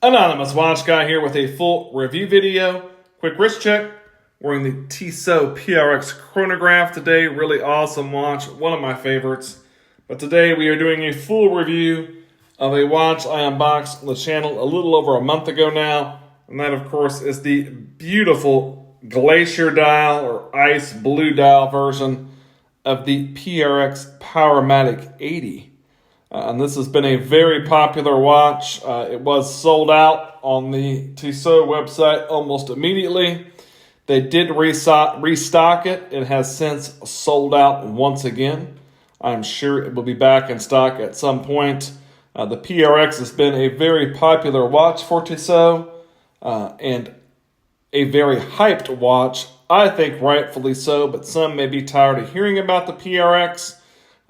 Anonymous Watch Guy here with a full review video. Quick wrist check. Wearing the Tissot PRX chronograph today. Really awesome watch. One of my favorites. But today we are doing a full review of a watch I unboxed on the channel a little over a month ago now. And that, of course, is the beautiful Glacier dial or ice blue dial version of the PRX Powermatic 80. And this has been a very popular watch. It was sold out on the Tissot website almost immediately. They did restock it. It has since sold out once again. I'm sure it will be back in stock at some point. The PRX has been a very popular watch for Tissot and a very hyped watch. I think rightfully so, but some may be tired of hearing about the PRX.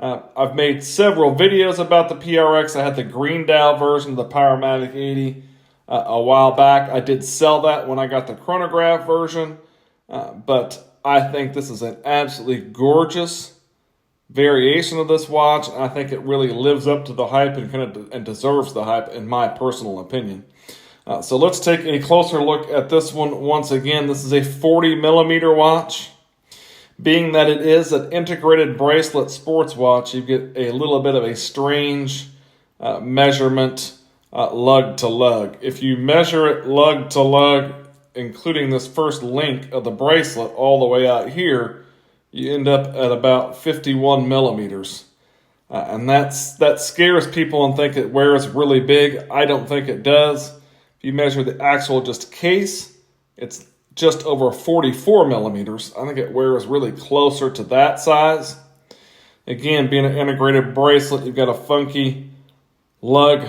I've made several videos about the PRX. I had the green dial version of the Powermatic 80 a while back. I did sell that when I got the chronograph version, but I think this is an absolutely gorgeous variation of this watch. And I think it really lives up to the hype and deserves the hype, in my personal opinion. So let's take a closer look at this one once again. This is a 40 millimeter watch. Being that it is an integrated bracelet sports watch, you get a little bit of a strange measurement lug to lug. If you measure it lug to lug, including this first link of the bracelet all the way out here, you end up at about 51 millimeters. And that scares people and think it wears really big. I don't think it does. If you measure the actual just case, it's just over 44 millimeters. I think it wears really closer to that size. Again, being an integrated bracelet, you've got a funky lug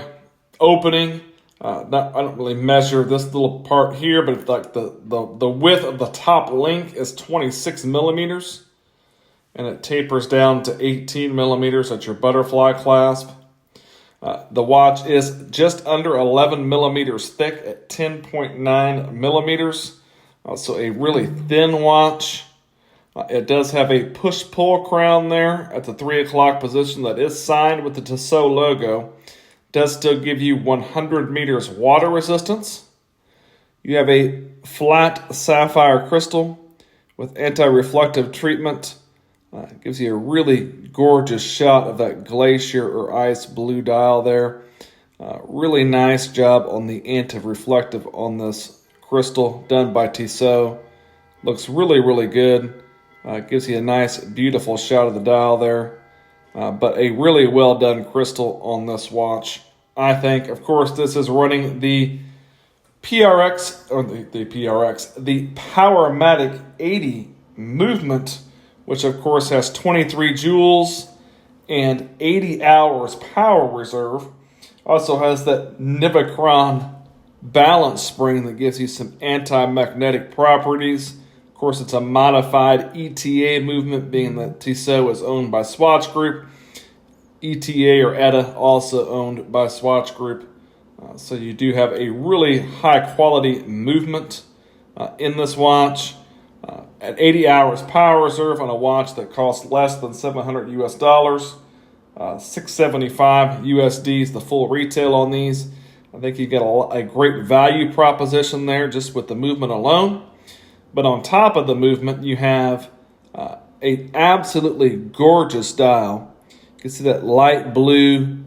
opening. I don't really measure this little part here, but it's like the width of the top link is 26 millimeters, and it tapers down to 18 millimeters at your butterfly clasp. The watch is just under 11 millimeters thick at 10.9 millimeters. So a really thin watch. It does have a push-pull crown there at the 3 o'clock position that is signed with the Tissot logo. Does still give you 100 meters water resistance. You have a flat sapphire crystal with anti-reflective treatment. It gives you a really gorgeous shot of that glacier or ice blue dial there. Really nice job on the anti-reflective on this crystal done by Tissot. Looks really, really good. Gives you a nice, beautiful shot of the dial there. But a really well done crystal on this watch, I think. Of course, this is running the PRX, or the Powermatic 80 movement, which of course has 23 joules and 80 hours power reserve. Also has that Nivacron balance spring that gives you some anti-magnetic properties. Of course, it's a modified ETA movement, being that Tissot is owned by Swatch Group. ETA or ETA also owned by Swatch Group. So you do have a really high quality movement in this watch. At 80 hours power reserve on a watch that costs less than $700 US, $675 USD is the full retail on these. I think you get a great value proposition there just with the movement alone. But on top of the movement, you have an absolutely gorgeous dial. You can see that light blue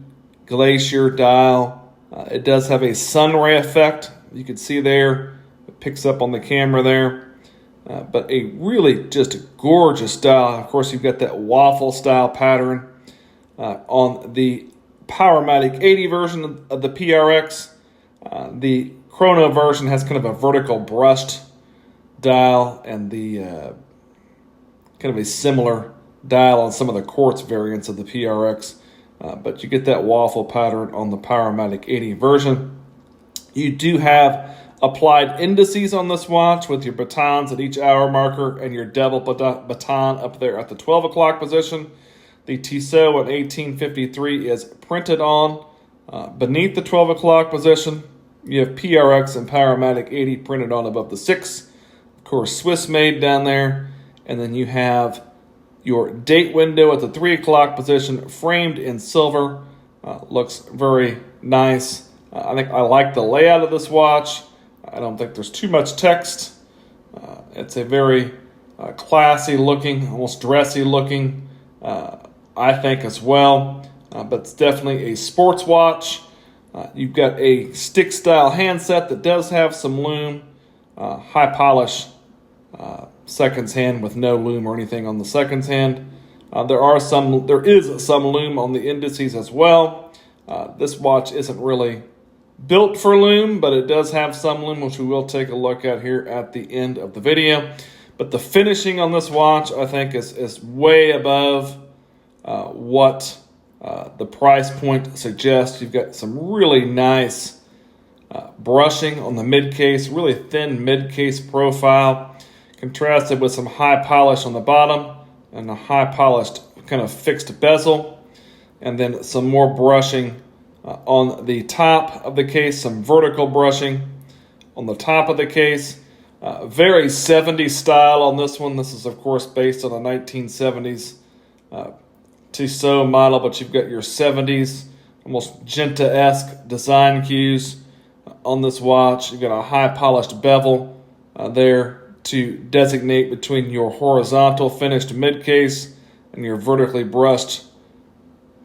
Glacier dial. It does have a sun ray effect. You can see there. It picks up on the camera there. But a really just gorgeous dial. Of course, you've got that waffle style pattern on the Powermatic 80 version of the PRX. The chrono version has kind of a vertical brushed dial, and the kind of a similar dial on some of the quartz variants of the PRX. But you get that waffle pattern on the Powermatic 80 version. You do have applied indices on this watch with your batons at each hour marker and your devil baton up there at the 12 o'clock position. The Tissot in 1853 is printed on. Beneath the 12 o'clock position, you have PRX and Powermatic 80 printed on above the 6. Of course, Swiss made down there. And then you have your date window at the 3 o'clock position framed in silver. Looks very nice. I think I like the layout of this watch. I don't think there's too much text. It's a very classy looking, almost dressy looking, I think as well. But it's definitely a sports watch. You've got a stick style handset that does have some lume, high polish seconds hand with no lume or anything on the seconds hand. There is some lume on the indices as well. This watch isn't really built for lume, but it does have some lume, which we will take a look at here at the end of the video. But the finishing on this watch, I think, is way above what the price point suggests. You've got some really nice brushing on the mid case, really thin mid case profile, contrasted with some high polish on the bottom and a high polished kind of fixed bezel, and then some more brushing on the top of the case, some vertical brushing on the top of the case. Very 70s style on this one. This is, of course, based on a 1970s Tissot model, but you've got your 70s, almost Genta-esque design cues on this watch. You've got a high polished bevel there to designate between your horizontal finished mid case and your vertically brushed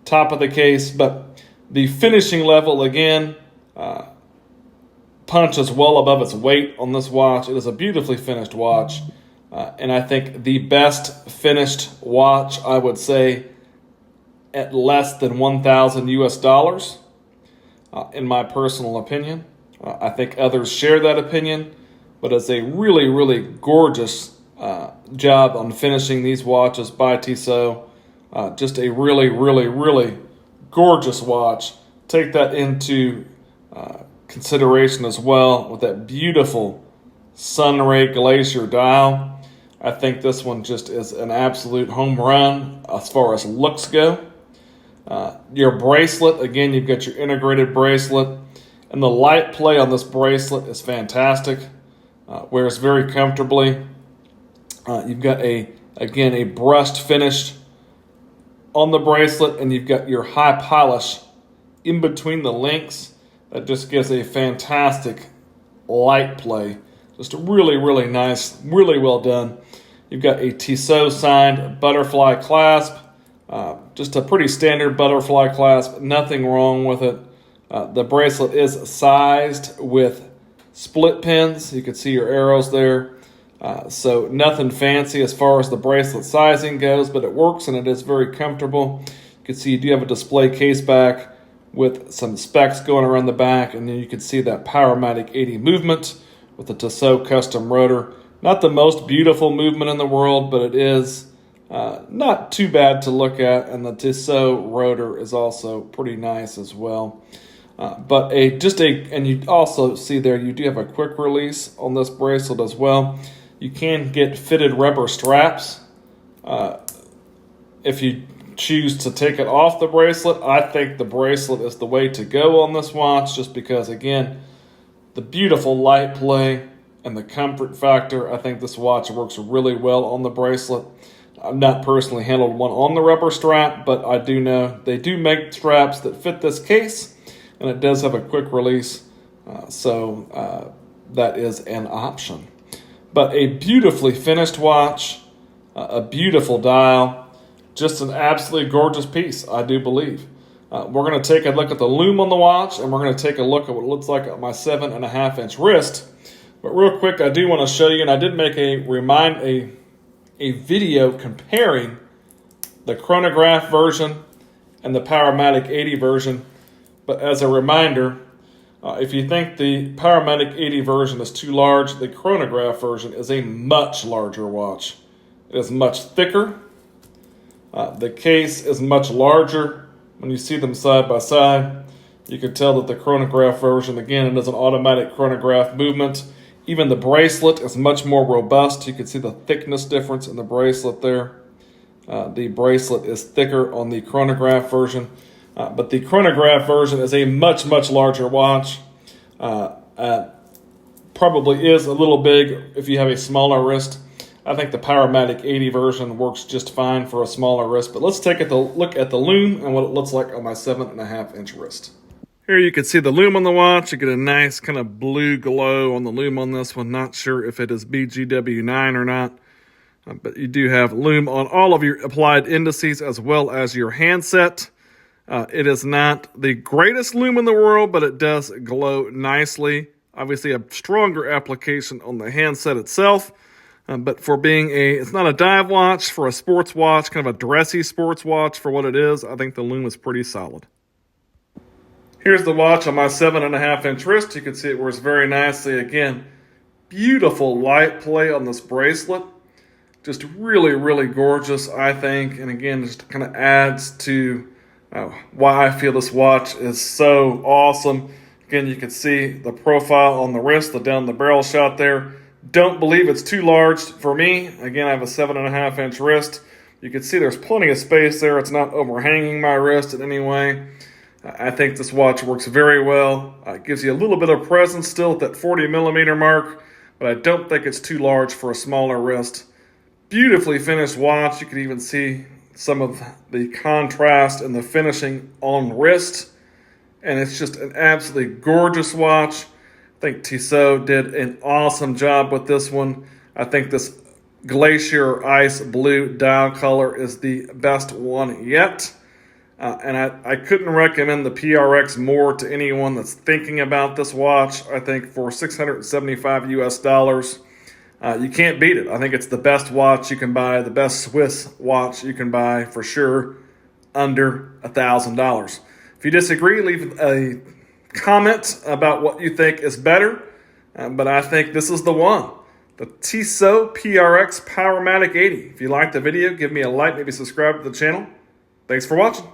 top of the case. But the finishing level, again, punches well above its weight on this watch. It is a beautifully finished watch, and I think the best finished watch, I would say, at less than $1,000 US, in my personal opinion. I think others share that opinion, but it's a really, really gorgeous job on finishing these watches by Tissot. Just a really, really, really gorgeous watch. Take that into consideration as well with that beautiful Sunray Glacier dial. I think this one just is an absolute home run as far as looks go. Your bracelet, again, you've got your integrated bracelet, and the light play on this bracelet is fantastic. Wears very comfortably. You've got a brushed finish on the bracelet, and you've got your high polish in between the links. That just gives a fantastic light play. Just really, really nice, really well done. You've got a Tissot signed butterfly clasp. Just a pretty standard butterfly clasp, nothing wrong with it. The bracelet is sized with split pins. You can see your arrows there. So nothing fancy as far as the bracelet sizing goes, but it works and it is very comfortable. You can see you do have a display case back with some specs going around the back, and then you can see that Powermatic 80 movement with the Tissot custom rotor. Not the most beautiful movement in the world, but it is not too bad to look at, and the Tissot rotor is also pretty nice as well. And you also see there you do have a quick release on this bracelet as well. You can get fitted rubber straps if you choose to take it off the bracelet. I think the bracelet is the way to go on this watch, just because, again, the beautiful light play and the comfort factor. I think this watch works really well on the bracelet. I've not personally handled one on the rubber strap, but I do know they do make straps that fit this case, and it does have a quick release, so that is an option. But a beautifully finished watch, a beautiful dial, just an absolutely gorgeous piece, I do believe. We're going to take a look at the lume on the watch, and we're going to take a look at what it looks like on my 7.5-inch wrist. But real quick, I do want to show you, and I did make a video comparing the chronograph version and the Powermatic 80 version. But as a reminder, if you think the Powermatic 80 version is too large, the chronograph version is a much larger watch. It is much thicker. The case is much larger. When you see them side by side, you can tell that the chronograph version, again, it is an automatic chronograph movement. Even the bracelet is much more robust. You can see the thickness difference in the bracelet there. The bracelet is thicker on the chronograph version. But the chronograph version is a much, much larger watch. Probably is a little big if you have a smaller wrist. I think the Powermatic 80 version works just fine for a smaller wrist. But let's take a look at the lume and what it looks like on my 7.5-inch wrist. Here you can see the lume on the watch. You get a nice kind of blue glow on the lume on this one. Not sure if it is BGW9 or not. But you do have lume on all of your applied indices as well as your handset. It is not the greatest lume in the world, but it does glow nicely. Obviously a stronger application on the handset itself. But for being it's not a dive watch, for a sports watch, kind of a dressy sports watch for what it is, I think the lume is pretty solid. Here's the watch on my 7.5-inch wrist. You can see it works very nicely. Again, beautiful light play on this bracelet. Just really, really gorgeous, I think. And again, just kind of adds to why I feel this watch is so awesome. Again, you can see the profile on the wrist, the down the barrel shot there. Don't believe it's too large for me. Again, I have a 7.5-inch wrist. You can see there's plenty of space there. It's not overhanging my wrist in any way. I think this watch works very well. It gives you a little bit of presence still at that 40 millimeter mark, but I don't think it's too large for a smaller wrist. Beautifully finished watch. You can even see some of the contrast and the finishing on wrist. And it's just an absolutely gorgeous watch. I think Tissot did an awesome job with this one. I think this Glacier Ice Blue dial color is the best one yet. And I couldn't recommend the PRX more to anyone that's thinking about this watch. I think for $675 US, you can't beat it. I think it's the best watch you can buy, the best Swiss watch you can buy for sure, under $1,000. If you disagree, leave a comment about what you think is better. But I think this is the one. The Tissot PRX Powermatic 80. If you liked the video, give me a like, maybe subscribe to the channel. Thanks for watching.